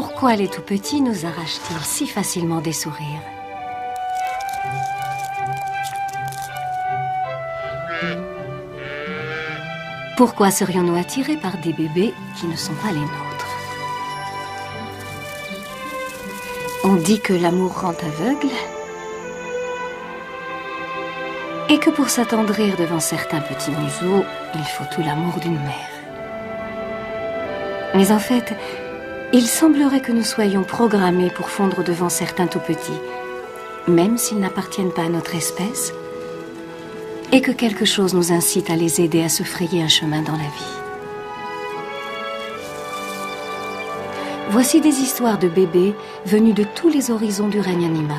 Pourquoi les tout-petits nous arrachent-ils si facilement des sourires? Pourquoi serions-nous attirés par des bébés qui ne sont pas les nôtres? On dit que l'amour rend aveugle et que pour s'attendrir devant certains petits museaux, il faut tout l'amour d'une mère. Mais en fait, il semblerait que nous soyons programmés pour fondre devant certains tout-petits, même s'ils n'appartiennent pas à notre espèce, et que quelque chose nous incite à les aider à se frayer un chemin dans la vie. Voici des histoires de bébés venus de tous les horizons du règne animal.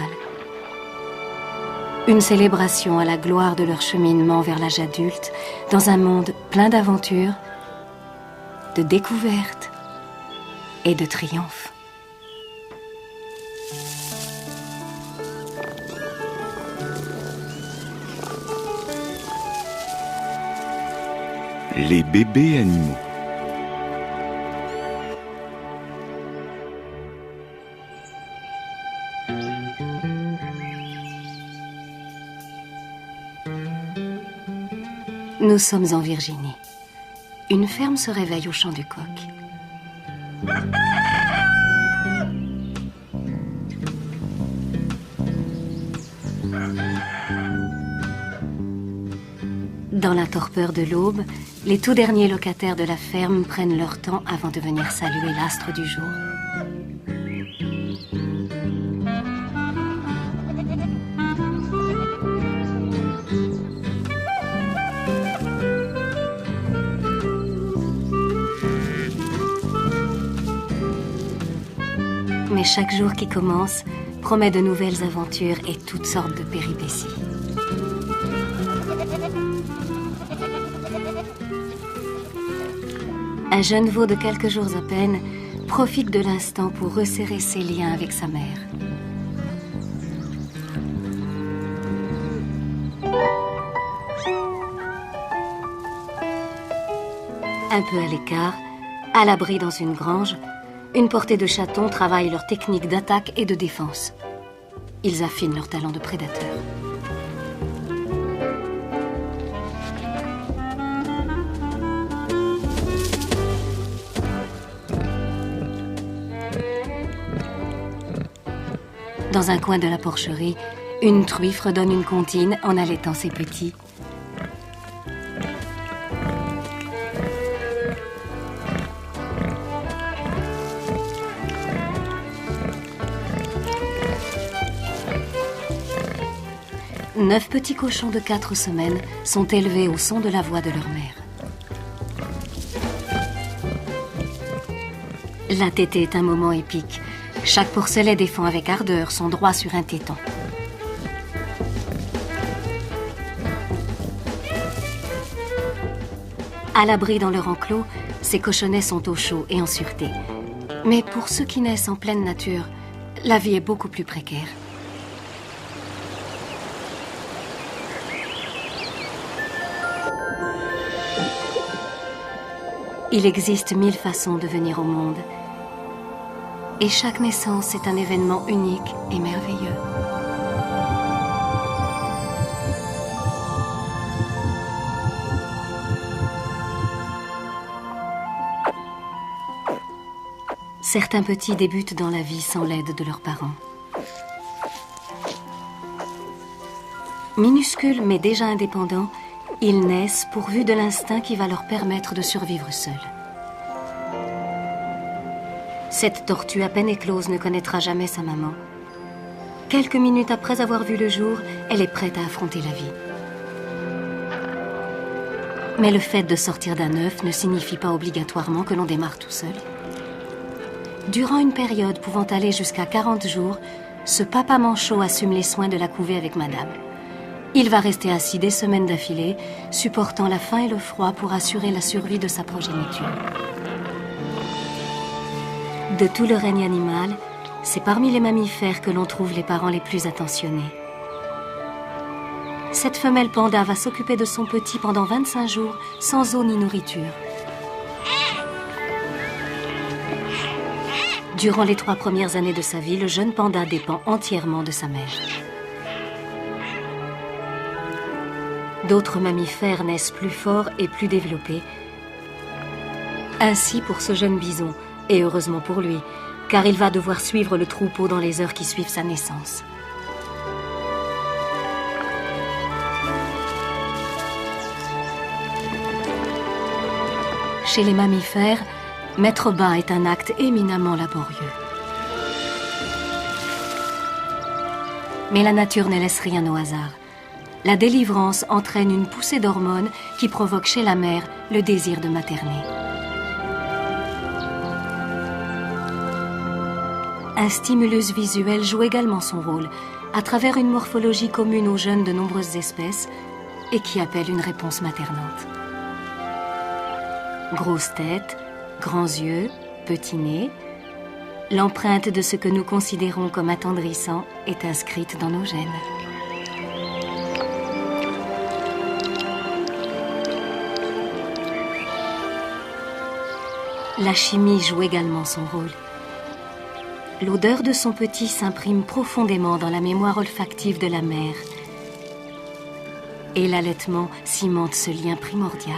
Une célébration à la gloire de leur cheminement vers l'âge adulte, dans un monde plein d'aventures, de découvertes et de triomphes. Les bébés animaux. Nous sommes en Virginie. Une ferme se réveille au chant du coq. Dans la torpeur de l'aube, les tout derniers locataires de la ferme prennent leur temps avant de venir saluer l'astre du jour. Mais chaque jour qui commence promet de nouvelles aventures et toutes sortes de péripéties. Un jeune veau de quelques jours à peine profite de l'instant pour resserrer ses liens avec sa mère. Un peu à l'écart, à l'abri dans une grange, une portée de chatons travaillent leurs techniques d'attaque et de défense. Ils affinent leur talent de prédateur. Dans un coin de la porcherie, une truie fredonne une comptine en allaitant ses petits. Neuf petits cochons de 4 semaines sont élevés au son de la voix de leur mère. La tétée est un moment épique. Chaque porcelet défend avec ardeur son droit sur un téton. À l'abri dans leur enclos, ces cochonnets sont au chaud et en sûreté. Mais pour ceux qui naissent en pleine nature, la vie est beaucoup plus précaire. Il existe 1000 façons de venir au monde. Et chaque naissance est un événement unique et merveilleux. Certains petits débutent dans la vie sans l'aide de leurs parents. Minuscules mais déjà indépendants, ils naissent pourvus de l'instinct qui va leur permettre de survivre seuls. Cette tortue à peine éclose ne connaîtra jamais sa maman. Quelques minutes après avoir vu le jour, elle est prête à affronter la vie. Mais le fait de sortir d'un œuf ne signifie pas obligatoirement que l'on démarre tout seul. Durant une période pouvant aller jusqu'à 40 jours, ce papa manchot assume les soins de la couvée avec madame. Il va rester assis des semaines d'affilée, supportant la faim et le froid pour assurer la survie de sa progéniture. De tout le règne animal, c'est parmi les mammifères que l'on trouve les parents les plus attentionnés. Cette femelle panda va s'occuper de son petit pendant 25 jours, sans eau ni nourriture. Durant les 3 premières années de sa vie, le jeune panda dépend entièrement de sa mère. D'autres mammifères naissent plus forts et plus développés. Ainsi pour ce jeune bison, et heureusement pour lui, car il va devoir suivre le troupeau dans les heures qui suivent sa naissance. Chez les mammifères, mettre bas est un acte éminemment laborieux. Mais la nature ne laisse rien au hasard. La délivrance entraîne une poussée d'hormones qui provoque chez la mère le désir de materner. Un stimulus visuel joue également son rôle, à travers une morphologie commune aux jeunes de nombreuses espèces et qui appelle une réponse maternante. Grosse tête, grands yeux, petit nez, l'empreinte de ce que nous considérons comme attendrissant est inscrite dans nos gènes. La chimie joue également son rôle. L'odeur de son petit s'imprime profondément dans la mémoire olfactive de la mère. Et l'allaitement cimente ce lien primordial.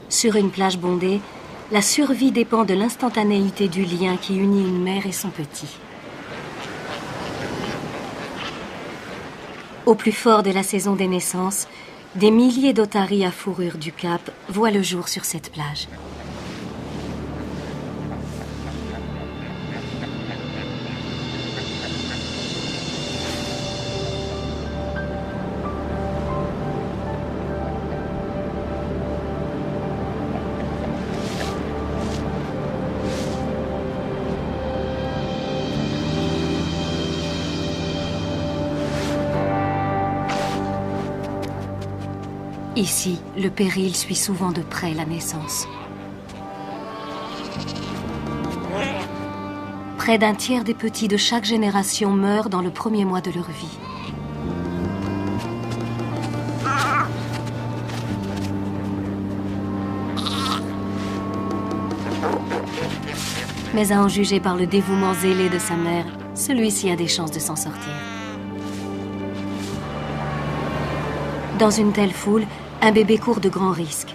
Sur une plage bondée, la survie dépend de l'instantanéité du lien qui unit une mère et son petit. Au plus fort de la saison des naissances, des milliers d'otaries à fourrure du Cap voient le jour sur cette plage. Ici, le péril suit souvent de près la naissance. Près d'un tiers des petits de chaque génération meurent dans le premier mois de leur vie. Mais à en juger par le dévouement zélé de sa mère, celui-ci a des chances de s'en sortir. Dans une telle foule, un bébé court de grands risques.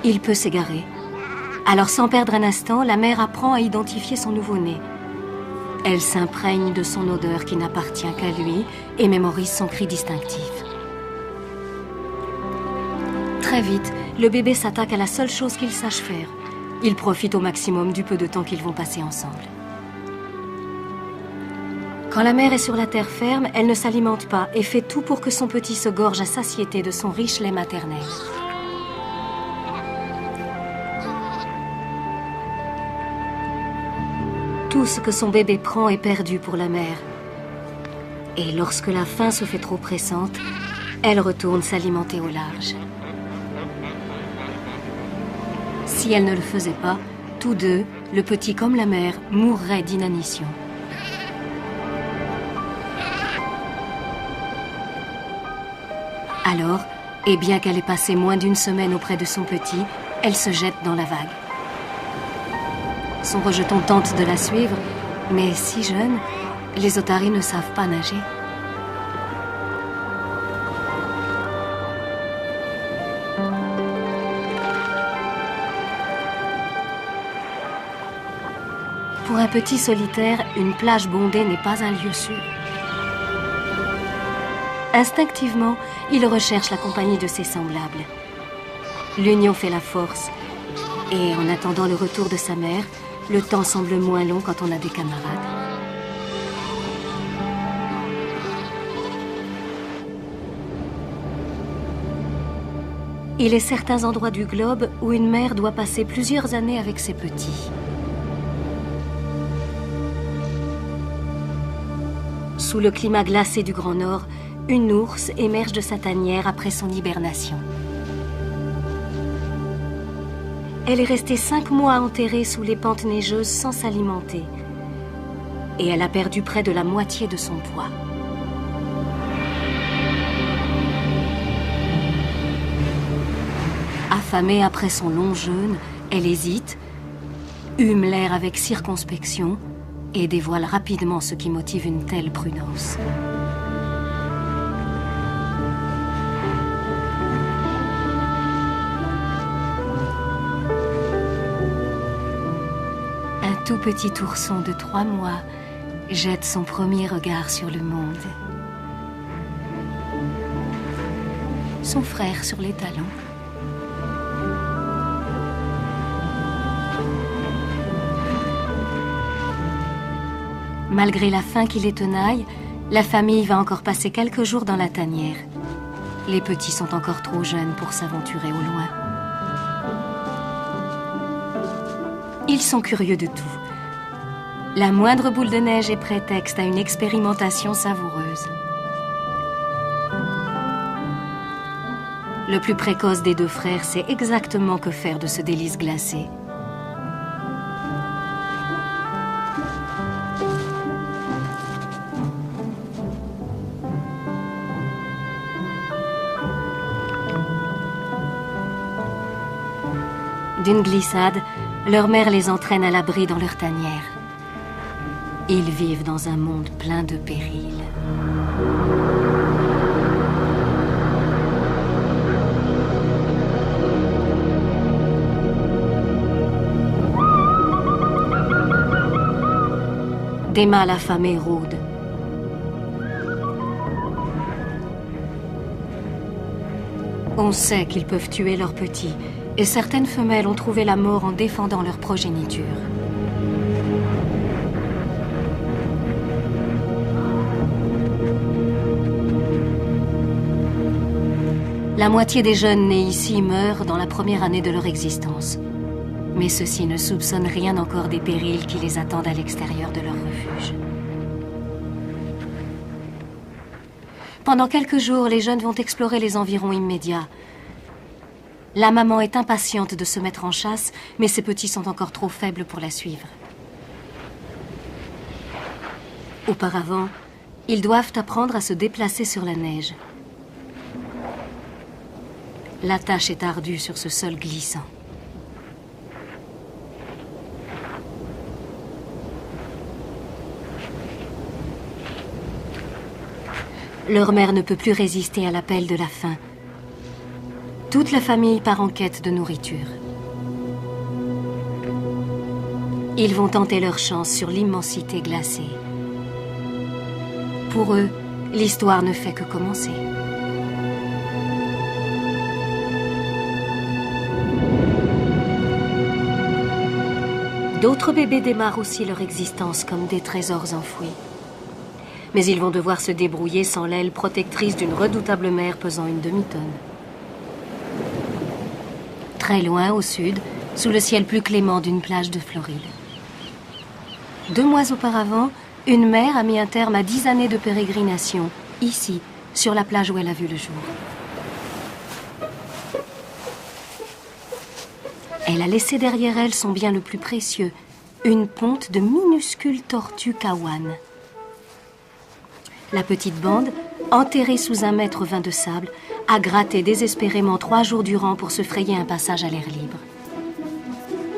Il peut s'égarer. Alors, sans perdre un instant, la mère apprend à identifier son nouveau-né. Elle s'imprègne de son odeur qui n'appartient qu'à lui et mémorise son cri distinctif. Très vite, le bébé s'attaque à la seule chose qu'il sache faire. Il profite au maximum du peu de temps qu'ils vont passer ensemble. Quand la mère est sur la terre ferme, elle ne s'alimente pas et fait tout pour que son petit se gorge à satiété de son riche lait maternel. Tout ce que son bébé prend est perdu pour la mère. Et lorsque la faim se fait trop pressante, elle retourne s'alimenter au large. Si elle ne le faisait pas, tous deux, le petit comme la mère, mourraient d'inanition. Alors, et bien qu'elle ait passé moins d'une semaine auprès de son petit, elle se jette dans la vague. Son rejeton tente de la suivre, mais si jeune, les otaries ne savent pas nager. Pour un petit solitaire, une plage bondée n'est pas un lieu sûr. Instinctivement, il recherche la compagnie de ses semblables. L'union fait la force, et en attendant le retour de sa mère, le temps semble moins long quand on a des camarades. Il est certains endroits du globe où une mère doit passer plusieurs années avec ses petits. Sous le climat glacé du Grand Nord, une ours émerge de sa tanière après son hibernation. elle est restée 5 mois enterrée sous les pentes neigeuses sans s'alimenter. Et elle a perdu près de la moitié de son poids. Affamée après son long jeûne, elle hésite, hume l'air avec circonspection et dévoile rapidement ce qui motive une telle prudence. Un tout petit ourson de 3 mois jette son premier regard sur le monde. Son frère sur les talons. Malgré la faim qui les tenaille, la famille va encore passer quelques jours dans la tanière. Les petits sont encore trop jeunes pour s'aventurer au loin. Ils sont curieux de tout. La moindre boule de neige est prétexte à une expérimentation savoureuse. Le plus précoce des 2 frères sait exactement que faire de ce délice glacé. D'une glissade, leur mère les entraîne à l'abri dans leur tanière. Ils vivent dans un monde plein de périls. Des mâles affamés rôdent. On sait qu'ils peuvent tuer leurs petits, et certaines femelles ont trouvé la mort en défendant leur progéniture. La moitié des jeunes nés ici meurent dans la première année de leur existence. Mais ceux-ci ne soupçonnent rien encore des périls qui les attendent à l'extérieur de leur refuge. Pendant quelques jours, les jeunes vont explorer les environs immédiats. La maman est impatiente de se mettre en chasse, mais ses petits sont encore trop faibles pour la suivre. Auparavant, ils doivent apprendre à se déplacer sur la neige. La tâche est ardue sur ce sol glissant. Leur mère ne peut plus résister à l'appel de la faim. Toute la famille part en quête de nourriture. Ils vont tenter leur chance sur l'immensité glacée. Pour eux, l'histoire ne fait que commencer. D'autres bébés démarrent aussi leur existence comme des trésors enfouis. Mais ils vont devoir se débrouiller sans l'aile protectrice d'une redoutable mère pesant une demi-tonne. Très loin au sud, sous le ciel plus clément d'une plage de Floride. 2 mois auparavant, une mère a mis un terme à 10 années de pérégrination, ici, sur la plage où elle a vu le jour. Elle a laissé derrière elle son bien le plus précieux, une ponte de minuscules tortues kawan. La petite bande, enterrée sous 1,20 m de sable, a gratté désespérément 3 jours durant pour se frayer un passage à l'air libre.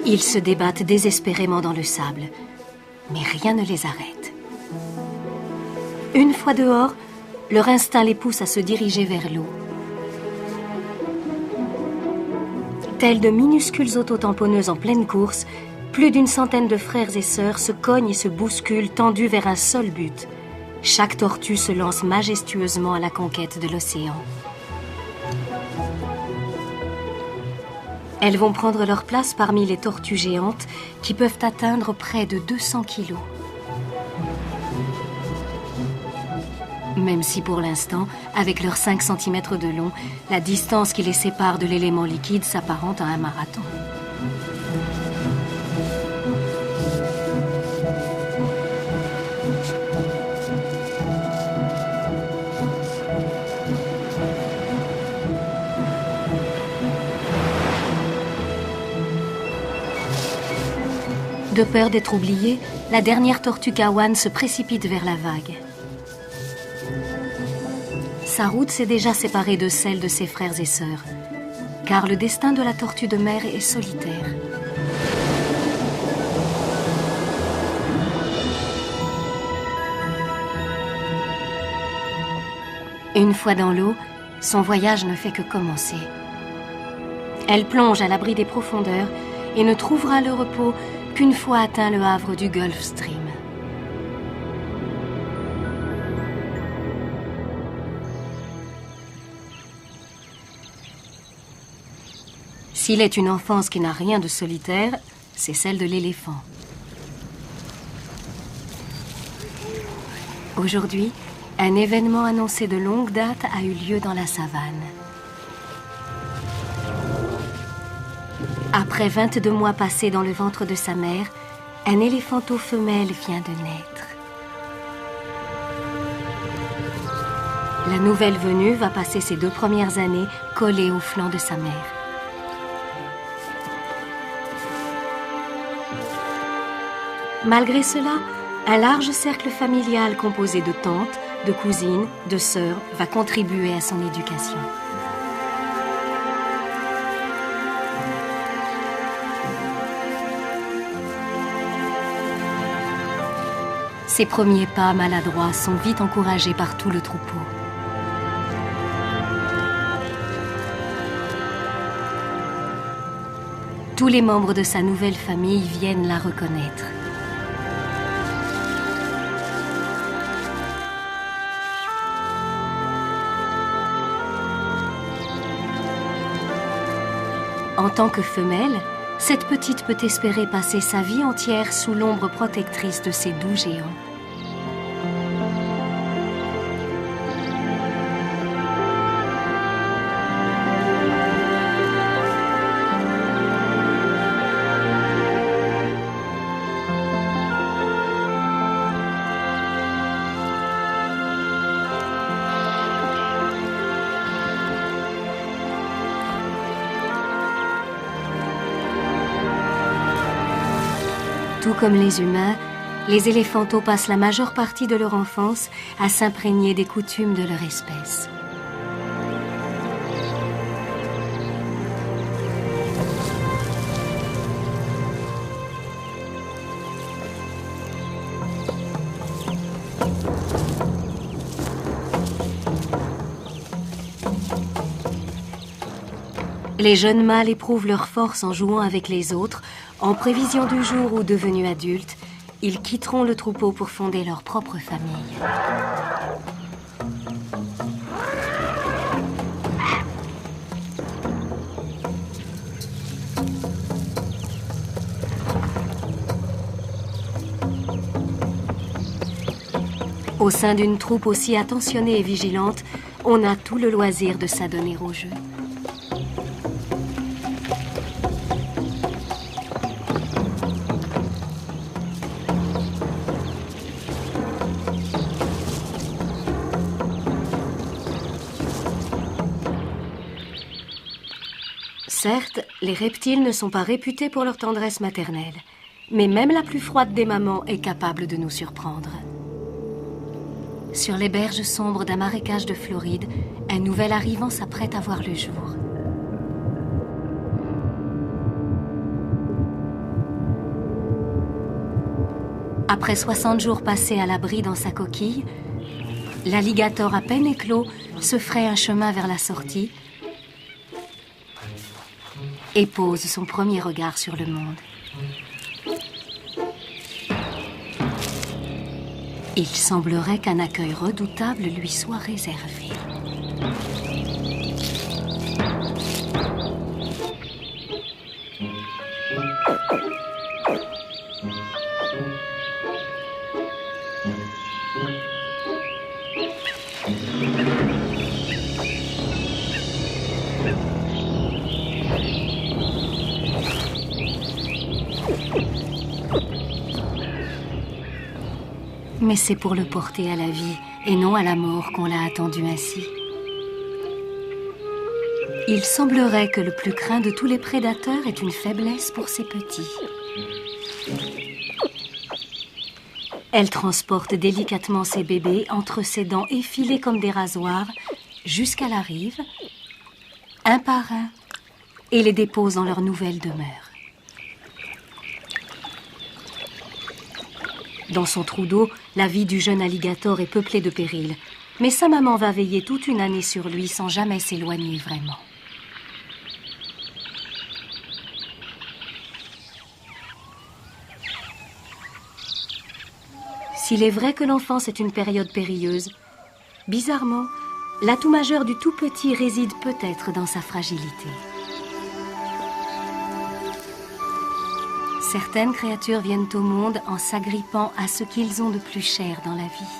Ils se débattent désespérément dans le sable, mais rien ne les arrête. Une fois dehors, leur instinct les pousse à se diriger vers l'eau. Tels de minuscules autotamponneuses en pleine course, plus d'une centaine de frères et sœurs se cognent et se bousculent tendus vers un seul but. Chaque tortue se lance majestueusement à la conquête de l'océan. Elles vont prendre leur place parmi les tortues géantes qui peuvent atteindre près de 200 kilos. Même si pour l'instant, avec leurs 5 cm de long, la distance qui les sépare de l'élément liquide s'apparente à un marathon. De peur d'être oubliée, la dernière tortue Kawan se précipite vers la vague. Sa route s'est déjà séparée de celle de ses frères et sœurs, car le destin de la tortue de mer est solitaire. Une fois dans l'eau, son voyage ne fait que commencer. Elle plonge à l'abri des profondeurs et ne trouvera le repos qu'une fois atteint le havre du Gulf Stream. S'il est une enfance qui n'a rien de solitaire, c'est celle de l'éléphant. Aujourd'hui, un événement annoncé de longue date a eu lieu dans la savane. Après 22 mois passés dans le ventre de sa mère, un éléphanteau femelle vient de naître. La nouvelle venue va passer ses 2 premières années collée au flanc de sa mère. Malgré cela, un large cercle familial composé de tantes, de cousines, de sœurs va contribuer à son éducation. Ses premiers pas maladroits sont vite encouragés par tout le troupeau. Tous les membres de sa nouvelle famille viennent la reconnaître. En tant que femelle, cette petite peut espérer passer sa vie entière sous l'ombre protectrice de ces doux géants. Tout comme les humains, les éléphantaux passent la majeure partie de leur enfance à s'imprégner des coutumes de leur espèce. Les jeunes mâles éprouvent leur force en jouant avec les autres, en prévision du jour où, devenus adultes, ils quitteront le troupeau pour fonder leur propre famille. Au sein d'une troupe aussi attentionnée et vigilante, on a tout le loisir de s'adonner au jeu. Certes, les reptiles ne sont pas réputés pour leur tendresse maternelle, mais même la plus froide des mamans est capable de nous surprendre. Sur les berges sombres d'un marécage de Floride, un nouvel arrivant s'apprête à voir le jour. Après 60 jours passés à l'abri dans sa coquille, l'alligator à peine éclos se fraye un chemin vers la sortie et pose son premier regard sur le monde. Il semblerait qu'un accueil redoutable lui soit réservé. Mais c'est pour le porter à la vie et non à la mort qu'on l'a attendu ainsi. Il semblerait que le plus craint de tous les prédateurs ait une faiblesse pour ses petits. Elle transporte délicatement ses bébés entre ses dents effilées comme des rasoirs jusqu'à la rive, un par un, et les dépose dans leur nouvelle demeure. Dans son trou d'eau, la vie du jeune alligator est peuplée de périls, mais sa maman va veiller toute une année sur lui sans jamais s'éloigner vraiment. S'il est vrai que l'enfance est une période périlleuse, bizarrement, l'atout majeur du tout petit réside peut-être dans sa fragilité. Certaines créatures viennent au monde en s'agrippant à ce qu'ils ont de plus cher dans la vie.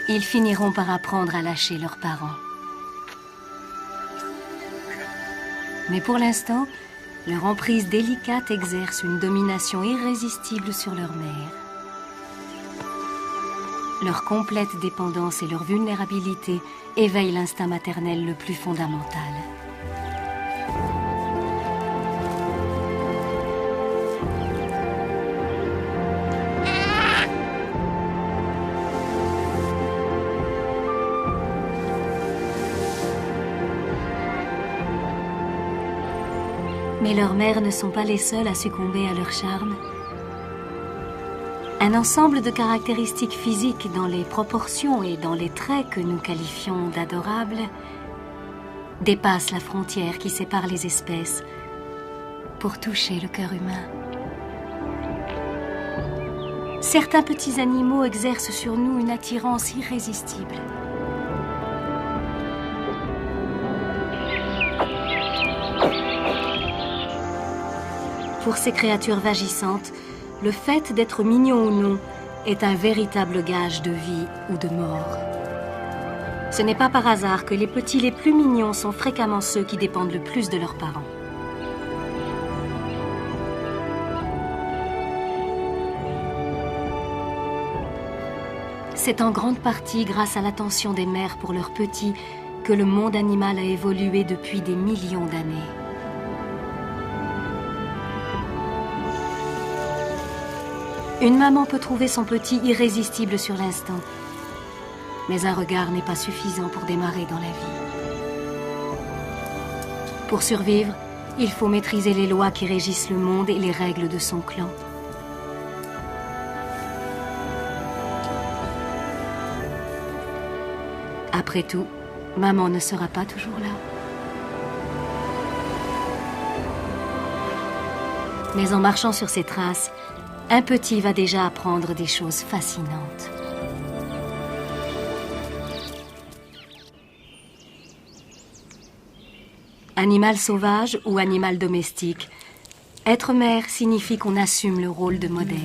Ils finiront par apprendre à lâcher leurs parents. Mais pour l'instant, leur emprise délicate exerce une domination irrésistible sur leur mère. Leur complète dépendance et leur vulnérabilité éveillent l'instinct maternel le plus fondamental. Mais leurs mères ne sont pas les seules à succomber à leur charme. Un ensemble de caractéristiques physiques dans les proportions et dans les traits que nous qualifions d'adorables dépasse la frontière qui sépare les espèces pour toucher le cœur humain. Certains petits animaux exercent sur nous une attirance irrésistible. Pour ces créatures vagissantes, le fait d'être mignon ou non est un véritable gage de vie ou de mort. Ce n'est pas par hasard que les petits les plus mignons sont fréquemment ceux qui dépendent le plus de leurs parents. C'est en grande partie grâce à l'attention des mères pour leurs petits que le monde animal a évolué depuis des millions d'années. Une maman peut trouver son petit irrésistible sur l'instant, mais un regard n'est pas suffisant pour démarrer dans la vie. Pour survivre, il faut maîtriser les lois qui régissent le monde et les règles de son clan. Après tout, maman ne sera pas toujours là. Mais en marchant sur ses traces, un petit va déjà apprendre des choses fascinantes. Animal sauvage ou animal domestique, être mère signifie qu'on assume le rôle de modèle.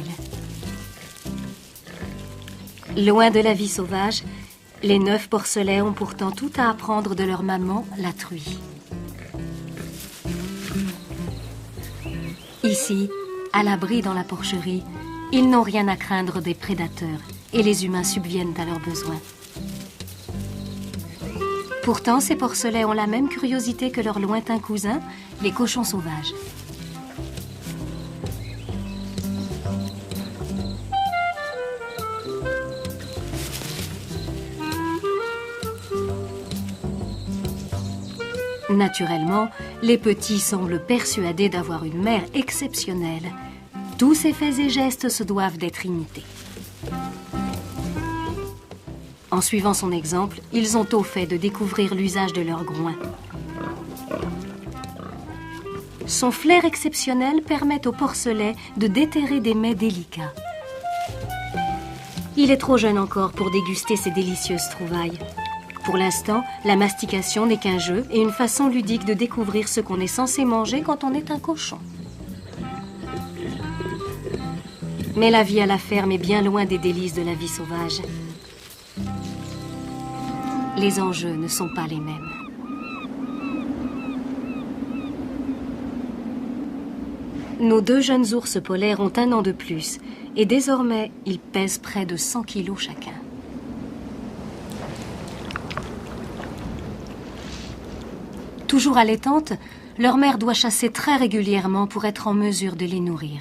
Loin de la vie sauvage, les 9 porcelets ont pourtant tout à apprendre de leur maman, la truie. Ici, à l'abri dans la porcherie, ils n'ont rien à craindre des prédateurs et les humains subviennent à leurs besoins. Pourtant, ces porcelets ont la même curiosité que leurs lointains cousins, les cochons sauvages. Naturellement, les petits semblent persuadés d'avoir une mère exceptionnelle. Tous ses faits et gestes se doivent d'être imités. En suivant son exemple, ils ont au fait de découvrir l'usage de leur groin. Son flair exceptionnel permet au porcelet de déterrer des mets délicats. Il est trop jeune encore pour déguster ces délicieuses trouvailles. Pour l'instant, la mastication n'est qu'un jeu et une façon ludique de découvrir ce qu'on est censé manger quand on est un cochon. Mais la vie à la ferme est bien loin des délices de la vie sauvage. Les enjeux ne sont pas les mêmes. Nos 2 jeunes ours polaires ont 1 an de plus et désormais, ils pèsent près de 100 kilos chacun. Toujours allaitantes, leur mère doit chasser très régulièrement pour être en mesure de les nourrir.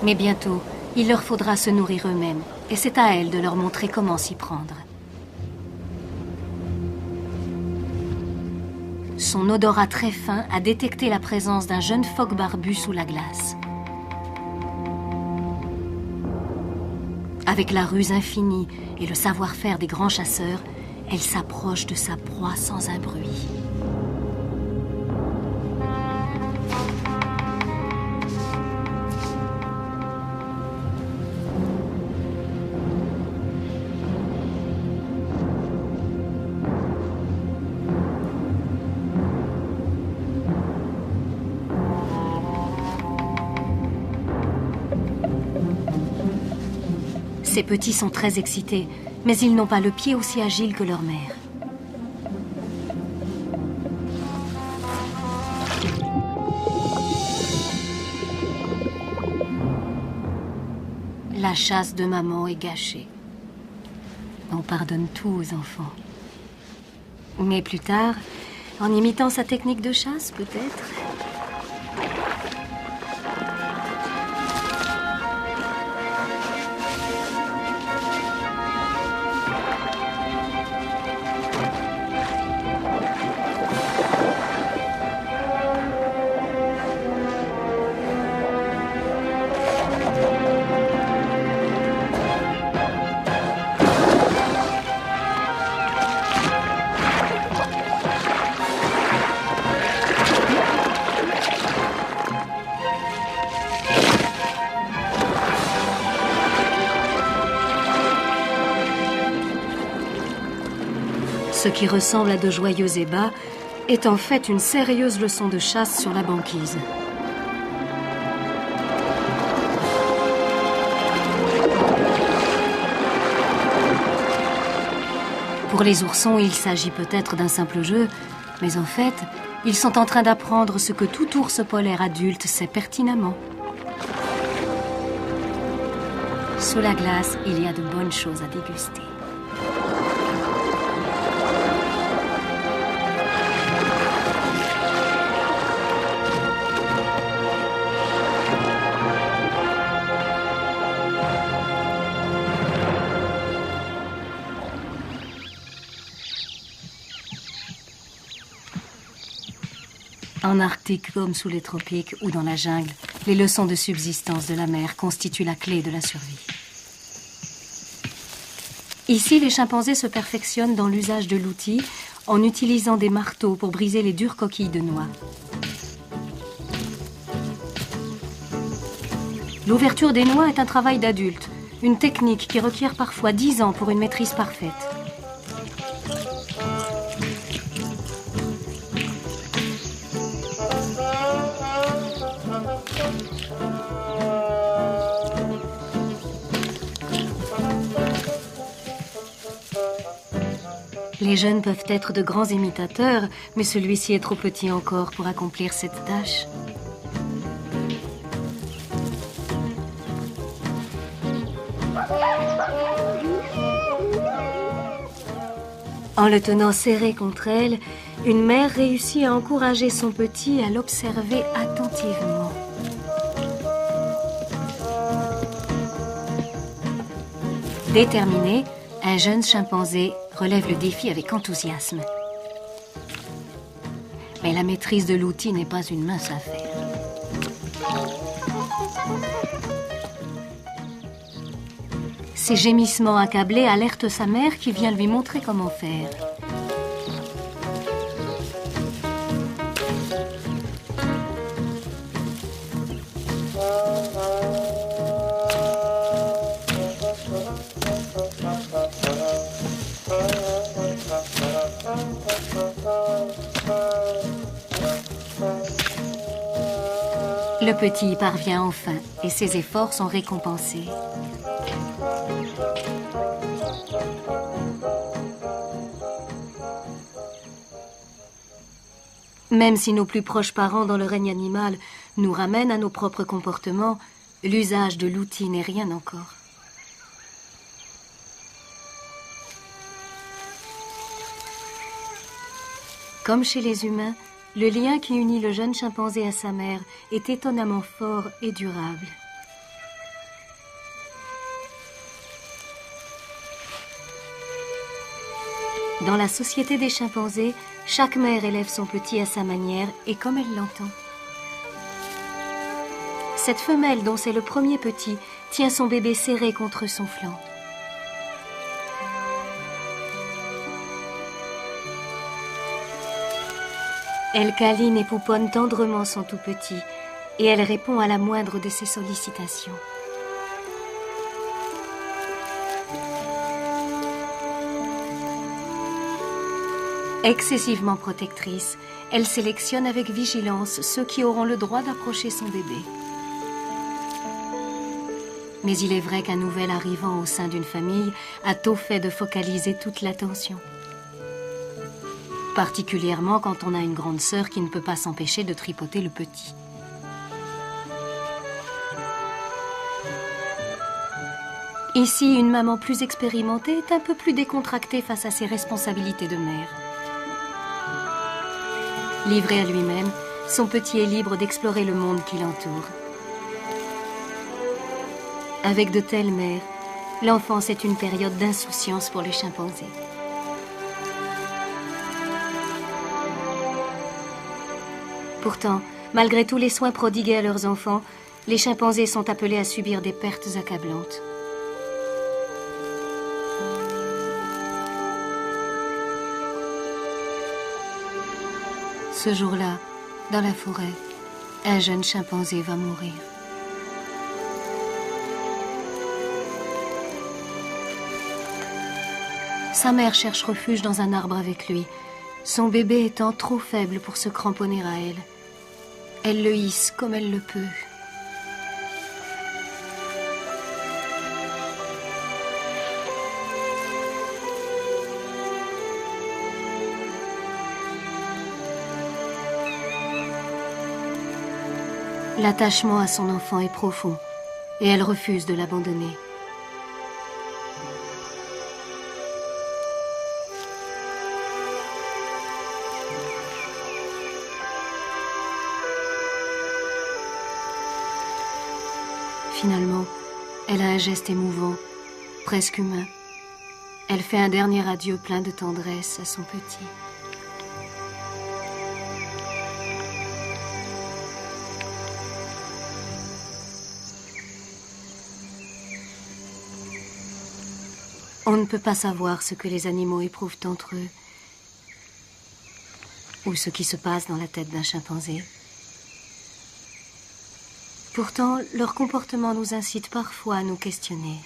Mais bientôt, il leur faudra se nourrir eux-mêmes, et c'est à elles de leur montrer comment s'y prendre. Son odorat très fin a détecté la présence d'un jeune phoque barbu sous la glace. Avec la ruse infinie et le savoir-faire des grands chasseurs, elle s'approche de sa proie sans un bruit. Ces petits sont très excités, mais ils n'ont pas le pied aussi agile que leur mère. La chasse de maman est gâchée. On pardonne tout aux enfants. Mais plus tard, en imitant sa technique de chasse, peut-être. Ce qui ressemble à de joyeux ébats est en fait une sérieuse leçon de chasse sur la banquise. Pour les oursons, il s'agit peut-être d'un simple jeu, mais en fait, ils sont en train d'apprendre ce que tout ours polaire adulte sait pertinemment. Sous la glace, il y a de bonnes choses à déguster. En Arctique comme sous les tropiques ou dans la jungle, les leçons de subsistance de la mer constituent la clé de la survie. Ici, les chimpanzés se perfectionnent dans l'usage de l'outil en utilisant des marteaux pour briser les dures coquilles de noix. L'ouverture des noix est un travail d'adulte, une technique qui requiert parfois 10 ans pour une maîtrise parfaite. Les jeunes peuvent être de grands imitateurs, mais celui-ci est trop petit encore pour accomplir cette tâche. En le tenant serré contre elle, une mère réussit à encourager son petit à l'observer attentivement. Déterminé, un jeune chimpanzé relève le défi avec enthousiasme. Mais la maîtrise de l'outil n'est pas une mince affaire. Ses gémissements accablés alertent sa mère qui vient lui montrer comment faire. Le petit y parvient enfin et ses efforts sont récompensés. Même si nos plus proches parents dans le règne animal nous ramènent à nos propres comportements, l'usage de l'outil n'est rien encore. Comme chez les humains, le lien qui unit le jeune chimpanzé à sa mère est étonnamment fort et durable. Dans la société des chimpanzés, chaque mère élève son petit à sa manière et comme elle l'entend. Cette femelle, dont c'est le premier petit, tient son bébé serré contre son flanc. Elle câline et pouponne tendrement son tout petit, et elle répond à la moindre de ses sollicitations. Excessivement protectrice, elle sélectionne avec vigilance ceux qui auront le droit d'approcher son bébé. Mais il est vrai qu'un nouvel arrivant au sein d'une famille a tôt fait de focaliser toute l'attention. Particulièrement quand on a une grande sœur qui ne peut pas s'empêcher de tripoter le petit. Ici, une maman plus expérimentée est un peu plus décontractée face à ses responsabilités de mère. Livré à lui-même, son petit est libre d'explorer le monde qui l'entoure. Avec de telles mères, l'enfance est une période d'insouciance pour les chimpanzés. Pourtant, malgré tous les soins prodigués à leurs enfants, les chimpanzés sont appelés à subir des pertes accablantes. Ce jour-là, dans la forêt, un jeune chimpanzé va mourir. Sa mère cherche refuge dans un arbre avec lui, son bébé étant trop faible pour se cramponner à elle. Elle le hisse comme elle le peut. L'attachement à son enfant est profond et elle refuse de l'abandonner. Finalement, elle a un geste émouvant, presque humain. Elle fait un dernier adieu plein de tendresse à son petit. On ne peut pas savoir ce que les animaux éprouvent entre eux ou ce qui se passe dans la tête d'un chimpanzé. Pourtant, leur comportement nous incite parfois à nous questionner.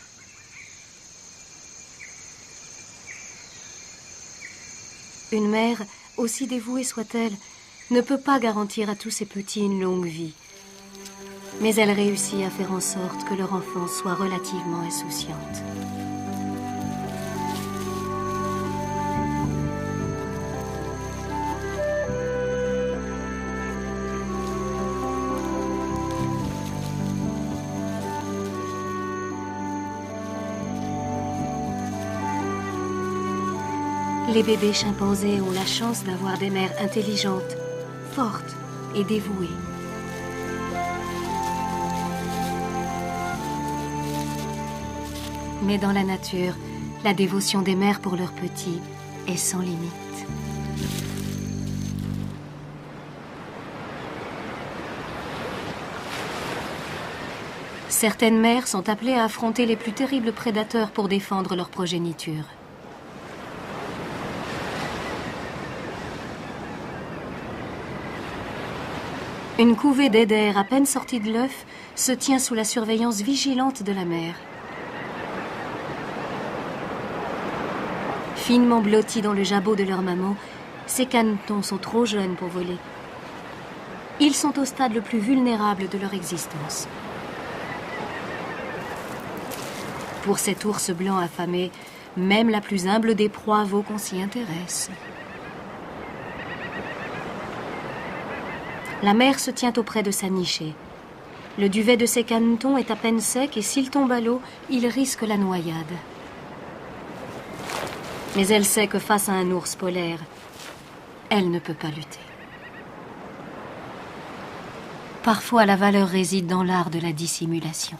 Une mère, aussi dévouée soit-elle, ne peut pas garantir à tous ses petits une longue vie. Mais elle réussit à faire en sorte que leur enfance soit relativement insouciante. Les bébés chimpanzés ont la chance d'avoir des mères intelligentes, fortes et dévouées. Mais dans la nature, la dévotion des mères pour leurs petits est sans limite. Certaines mères sont appelées à affronter les plus terribles prédateurs pour défendre leur progéniture. Une couvée d'eiders à peine sortie de l'œuf se tient sous la surveillance vigilante de la mère. Finement blottis dans le jabot de leur maman, ces canetons sont trop jeunes pour voler. Ils sont au stade le plus vulnérable de leur existence. Pour cet ours blanc affamé, même la plus humble des proies vaut qu'on s'y intéresse. La mère se tient auprès de sa nichée. Le duvet de ses canetons est à peine sec et s'il tombe à l'eau, il risque la noyade. Mais elle sait que face à un ours polaire, elle ne peut pas lutter. Parfois, la valeur réside dans l'art de la dissimulation.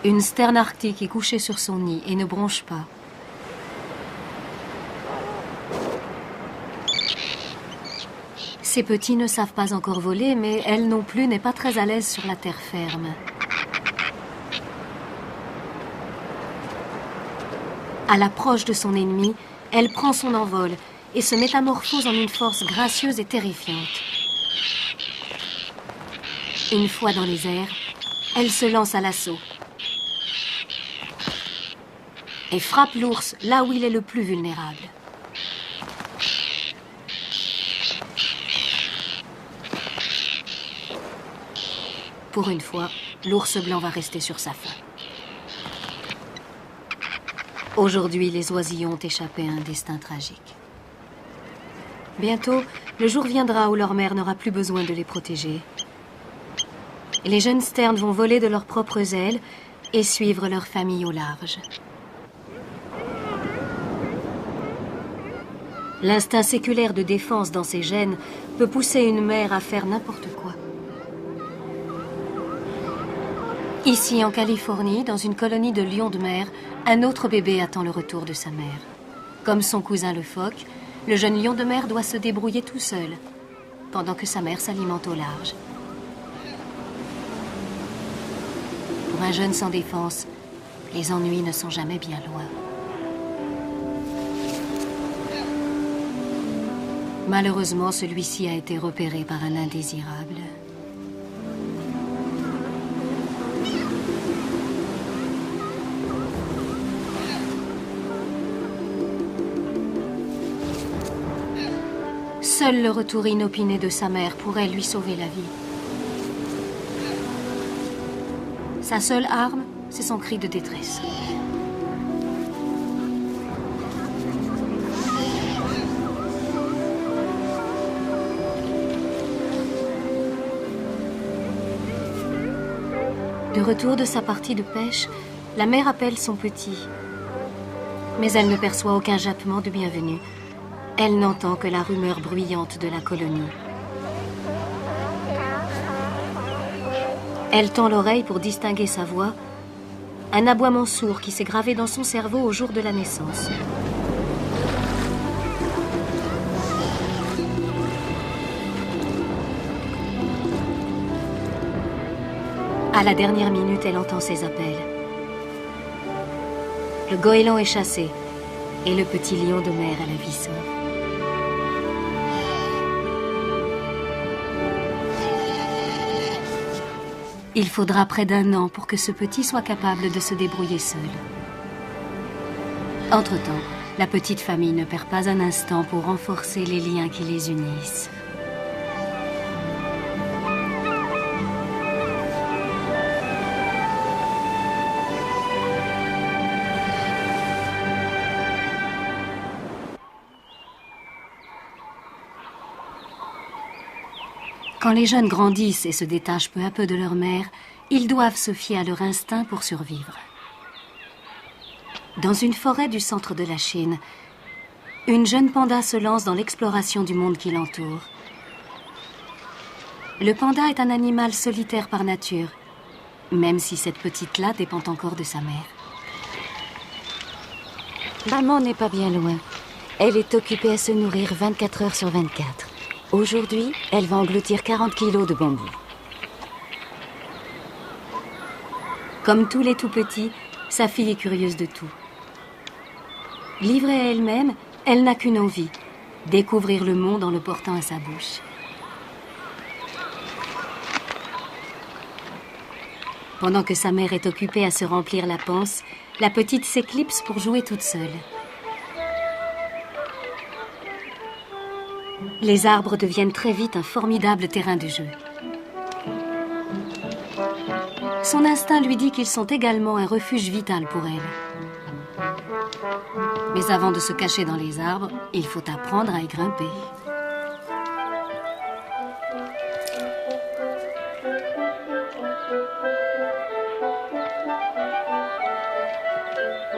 Une sterne arctique est couchée sur son nid et ne bronche pas. Ses petits ne savent pas encore voler, mais elle non plus n'est pas très à l'aise sur la terre ferme. À l'approche de son ennemi, elle prend son envol et se métamorphose en une force gracieuse et terrifiante. Une fois dans les airs, elle se lance à l'assaut et frappe l'ours là où il est le plus vulnérable. Pour une fois, l'ours blanc va rester sur sa faim. Aujourd'hui, les oisillons ont échappé à un destin tragique. Bientôt, le jour viendra où leur mère n'aura plus besoin de les protéger. Les jeunes sternes vont voler de leurs propres ailes et suivre leur famille au large. L'instinct séculaire de défense dans ses gènes peut pousser une mère à faire n'importe quoi. Ici, en Californie, dans une colonie de lions de mer, un autre bébé attend le retour de sa mère. Comme son cousin le phoque, le jeune lion de mer doit se débrouiller tout seul, pendant que sa mère s'alimente au large. Pour un jeune sans défense, les ennuis ne sont jamais bien loin. Malheureusement, celui-ci a été repéré par un indésirable. Seul le retour inopiné de sa mère pourrait lui sauver la vie. Sa seule arme, c'est son cri de détresse. De retour de sa partie de pêche, la mère appelle son petit. Mais elle ne perçoit aucun jappement de bienvenue. Elle n'entend que la rumeur bruyante de la colonie. Elle tend l'oreille pour distinguer sa voix, un aboiement sourd qui s'est gravé dans son cerveau au jour de la naissance. À la dernière minute, elle entend ses appels. Le goéland est chassé et le petit lion de mer a la vie sauve. Il faudra près d'1 an pour que ce petit soit capable de se débrouiller seul. Entre-temps, la petite famille ne perd pas un instant pour renforcer les liens qui les unissent. Quand les jeunes grandissent et se détachent peu à peu de leur mère, ils doivent se fier à leur instinct pour survivre. Dans une forêt du centre de la Chine, une jeune panda se lance dans l'exploration du monde qui l'entoure. Le panda est un animal solitaire par nature, même si cette petite-là dépend encore de sa mère. Maman n'est pas bien loin. Elle est occupée à se nourrir 24 heures sur 24. Aujourd'hui, elle va engloutir 40 kilos de bambou. Comme tous les tout-petits, sa fille est curieuse de tout. Livrée à elle-même, elle n'a qu'une envie, découvrir le monde en le portant à sa bouche. Pendant que sa mère est occupée à se remplir la panse, la petite s'éclipse pour jouer toute seule. Les arbres deviennent très vite un formidable terrain de jeu. Son instinct lui dit qu'ils sont également un refuge vital pour elle. Mais avant de se cacher dans les arbres, il faut apprendre à y grimper.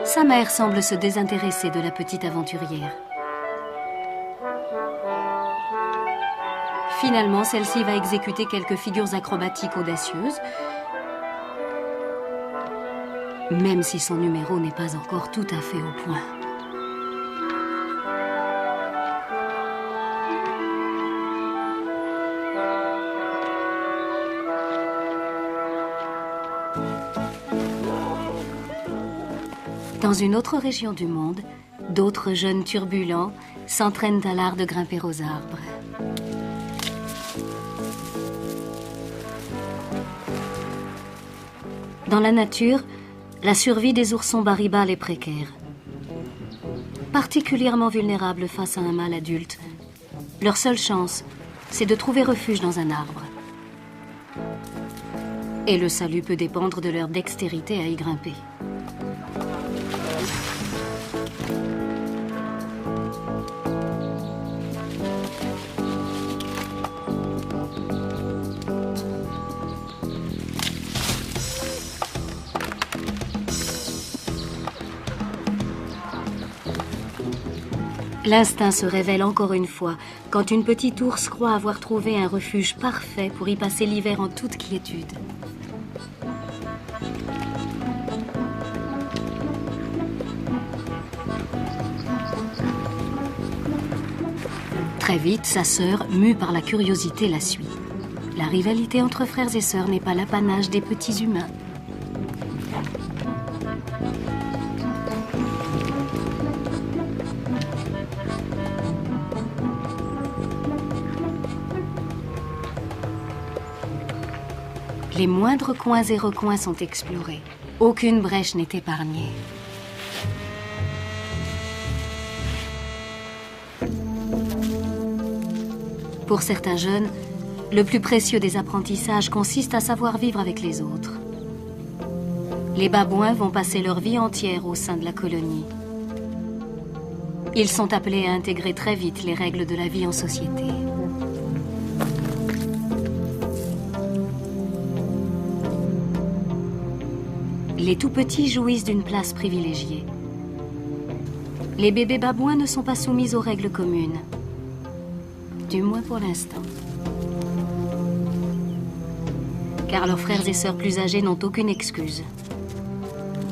Sa mère semble se désintéresser de la petite aventurière. Finalement, celle-ci va exécuter quelques figures acrobatiques audacieuses. même si son numéro n'est pas encore tout à fait au point. Dans une autre région du monde, d'autres jeunes turbulents s'entraînent à l'art de grimper aux arbres. Dans la nature, la survie des oursons baribales est précaire. Particulièrement vulnérables face à un mâle adulte, leur seule chance, c'est de trouver refuge dans un arbre. Et le salut peut dépendre de leur dextérité à y grimper. L'instinct se révèle encore une fois quand une petite ours croit avoir trouvé un refuge parfait pour y passer l'hiver en toute quiétude. Très vite, sa sœur, mue par la curiosité, la suit. La rivalité entre frères et sœurs n'est pas l'apanage des petits humains. Les moindres coins et recoins sont explorés. Aucune brèche n'est épargnée. Pour certains jeunes, le plus précieux des apprentissages consiste à savoir vivre avec les autres. Les babouins vont passer leur vie entière au sein de la colonie. Ils sont appelés à intégrer très vite les règles de la vie en société. Les tout-petits jouissent d'une place privilégiée. Les bébés babouins ne sont pas soumis aux règles communes. Du moins pour l'instant. Car leurs frères et sœurs plus âgés n'ont aucune excuse.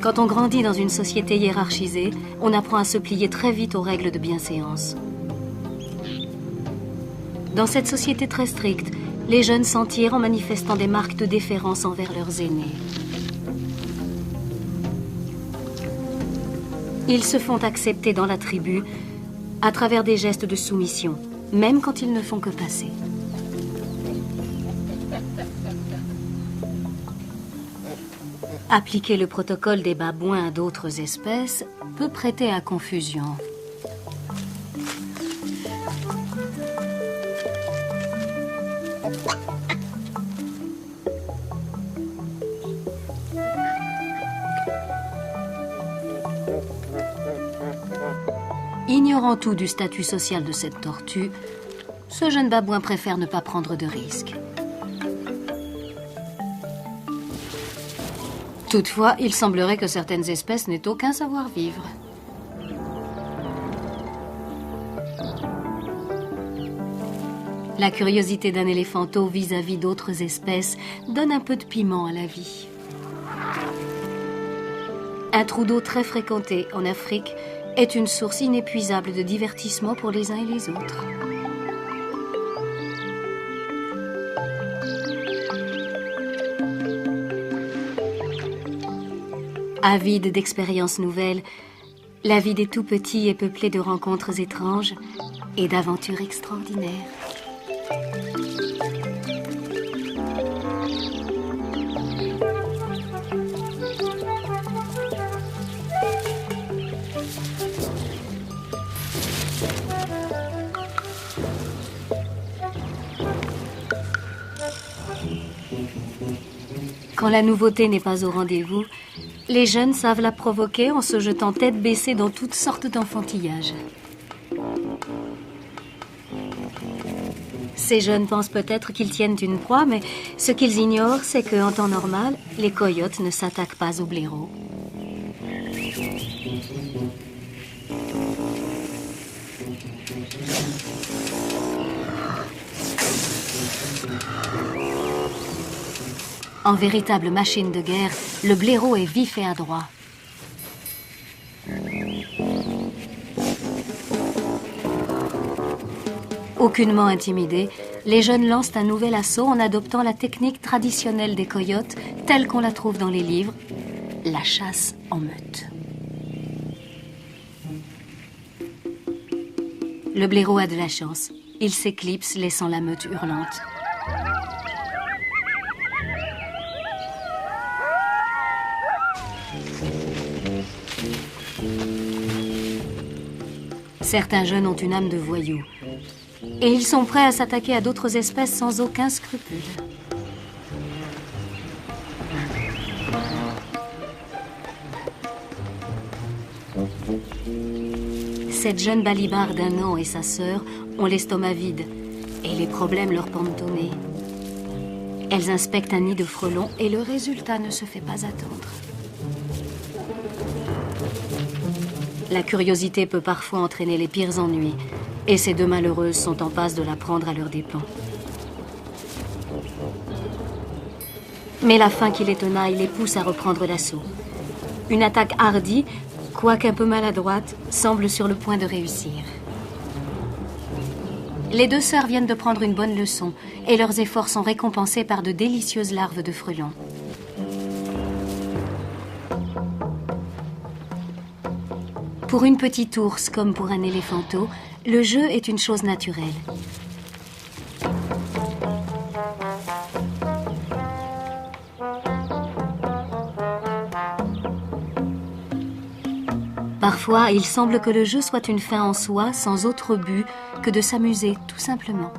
Quand on grandit dans une société hiérarchisée, on apprend à se plier très vite aux règles de bienséance. Dans cette société très stricte, les jeunes s'en tirent en manifestant des marques de déférence envers leurs aînés. Ils se font accepter dans la tribu à travers des gestes de soumission, même quand ils ne font que passer. Appliquer le protocole des babouins à d'autres espèces peut prêter à confusion. Ignorant tout du statut social de cette tortue, ce jeune babouin préfère ne pas prendre de risques. Toutefois, il semblerait que certaines espèces n'aient aucun savoir-vivre. La curiosité d'un éléphanteau vis-à-vis d'autres espèces donne un peu de piment à la vie. Un trou d'eau très fréquenté en Afrique est une source inépuisable de divertissement pour les uns et les autres. Avide d'expériences nouvelles, la vie des tout-petits est peuplée de rencontres étranges et d'aventures extraordinaires. Quand la nouveauté n'est pas au rendez-vous, les jeunes savent la provoquer en se jetant tête baissée dans toutes sortes d'enfantillages. Ces jeunes pensent peut-être qu'ils tiennent une proie, mais ce qu'ils ignorent, c'est qu'en temps normal, les coyotes ne s'attaquent pas aux blaireaux. En véritable machine de guerre, le blaireau est vif et adroit. Aucunement intimidés, les jeunes lancent un nouvel assaut en adoptant la technique traditionnelle des coyotes, telle qu'on la trouve dans les livres, la chasse en meute. Le blaireau a de la chance. Il s'éclipse, laissant la meute hurlante. Certains jeunes ont une âme de voyous. Et ils sont prêts à s'attaquer à d'autres espèces sans aucun scrupule. Cette jeune balibarde d'un an et sa sœur ont l'estomac vide et les problèmes leur pendent au nez. Elles inspectent un nid de frelons et le résultat ne se fait pas attendre. La curiosité peut parfois entraîner les pires ennuis et ces deux malheureuses sont en passe de la prendre à leurs dépens. Mais la faim qui les tenaille les pousse à reprendre l'assaut. Une attaque hardie, quoique un peu maladroite, semble sur le point de réussir. Les deux sœurs viennent de prendre une bonne leçon et leurs efforts sont récompensés par de délicieuses larves de frelons. Pour une petite ours comme pour un éléphanteau, le jeu est une chose naturelle. Parfois, il semble que le jeu soit une fin en soi, sans autre but que de s'amuser, tout simplement.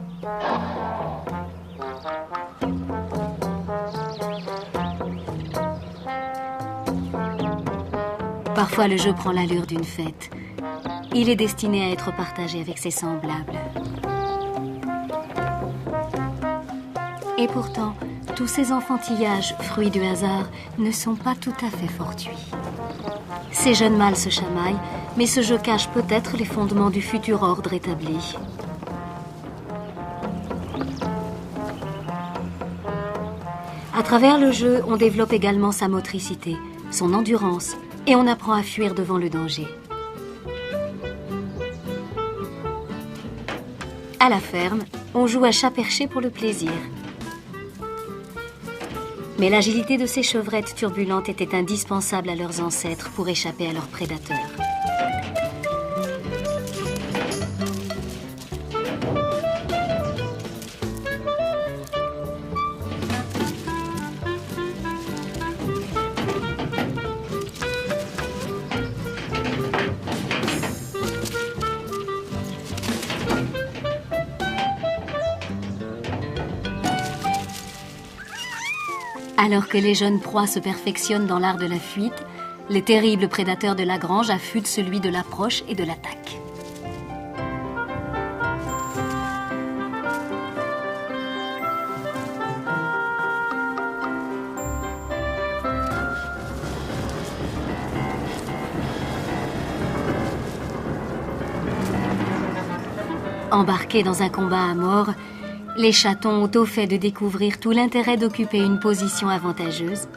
Parfois, le jeu prend l'allure d'une fête. Il est destiné à être partagé avec ses semblables. Et pourtant, tous ces enfantillages, fruits du hasard, ne sont pas tout à fait fortuits. Ces jeunes mâles se chamaillent, mais ce jeu cache peut-être les fondements du futur ordre établi. À travers le jeu, on développe également sa motricité, son endurance, et on apprend à fuir devant le danger. À la ferme, on joue à chat perché pour le plaisir. Mais l'agilité de ces chevrettes turbulentes était indispensable à leurs ancêtres pour échapper à leurs prédateurs. Alors que les jeunes proies se perfectionnent dans l'art de la fuite, les terribles prédateurs de la grange affûtent celui de l'approche et de l'attaque. Embarqués dans un combat à mort, les chatons ont au fait de découvrir tout l'intérêt d'occuper une position avantageuse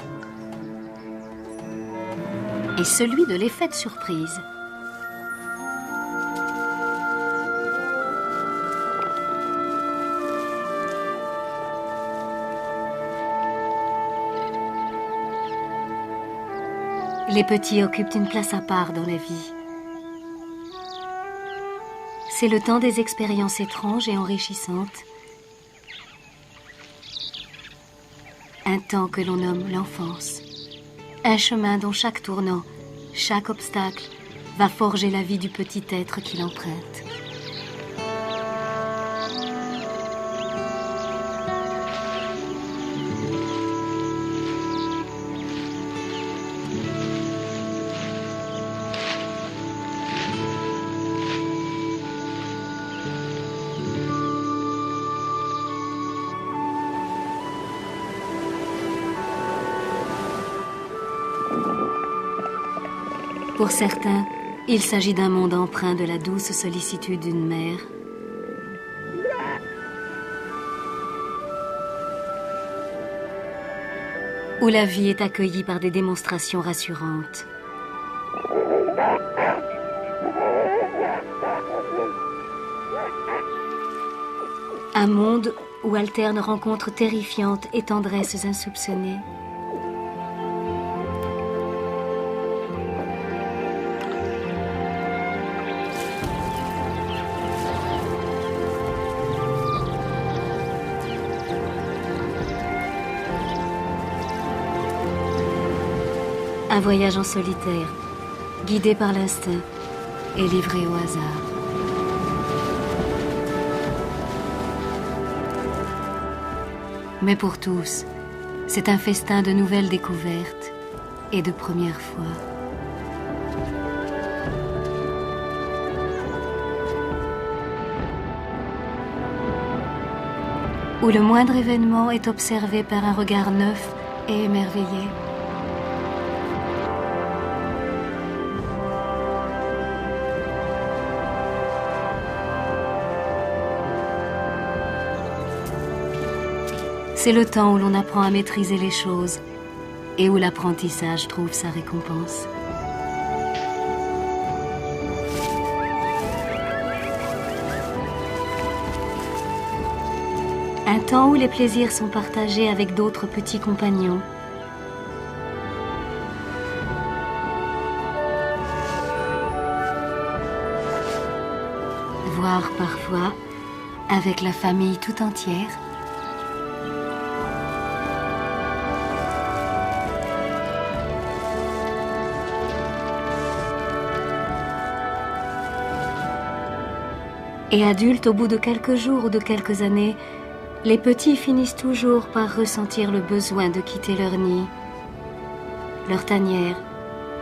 et celui de l'effet de surprise. Les petits occupent une place à part dans la vie. C'est le temps des expériences étranges et enrichissantes. Un temps que l'on nomme l'enfance. Un chemin dont chaque tournant, chaque obstacle va forger la vie du petit être qui l'emprunte. Pour certains, il s'agit d'un monde empreint de la douce sollicitude d'une mère. où la vie est accueillie par des démonstrations rassurantes. Un monde où alternent rencontres terrifiantes et tendresses insoupçonnées. Un voyage en solitaire, guidé par l'instinct et livré au hasard. Mais pour tous, c'est un festin de nouvelles découvertes et de premières fois. Où le moindre événement est observé par un regard neuf et émerveillé. C'est le temps où l'on apprend à maîtriser les choses et où l'apprentissage trouve sa récompense. Un temps où les plaisirs sont partagés avec d'autres petits compagnons. Voire parfois avec la famille tout entière. Et adultes, au bout de quelques jours ou de quelques années, les petits finissent toujours par ressentir le besoin de quitter leur nid, leur tanière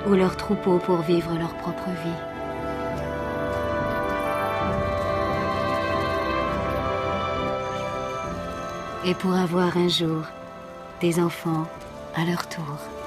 ou leur troupeau pour vivre leur propre vie. Et pour avoir un jour des enfants à leur tour.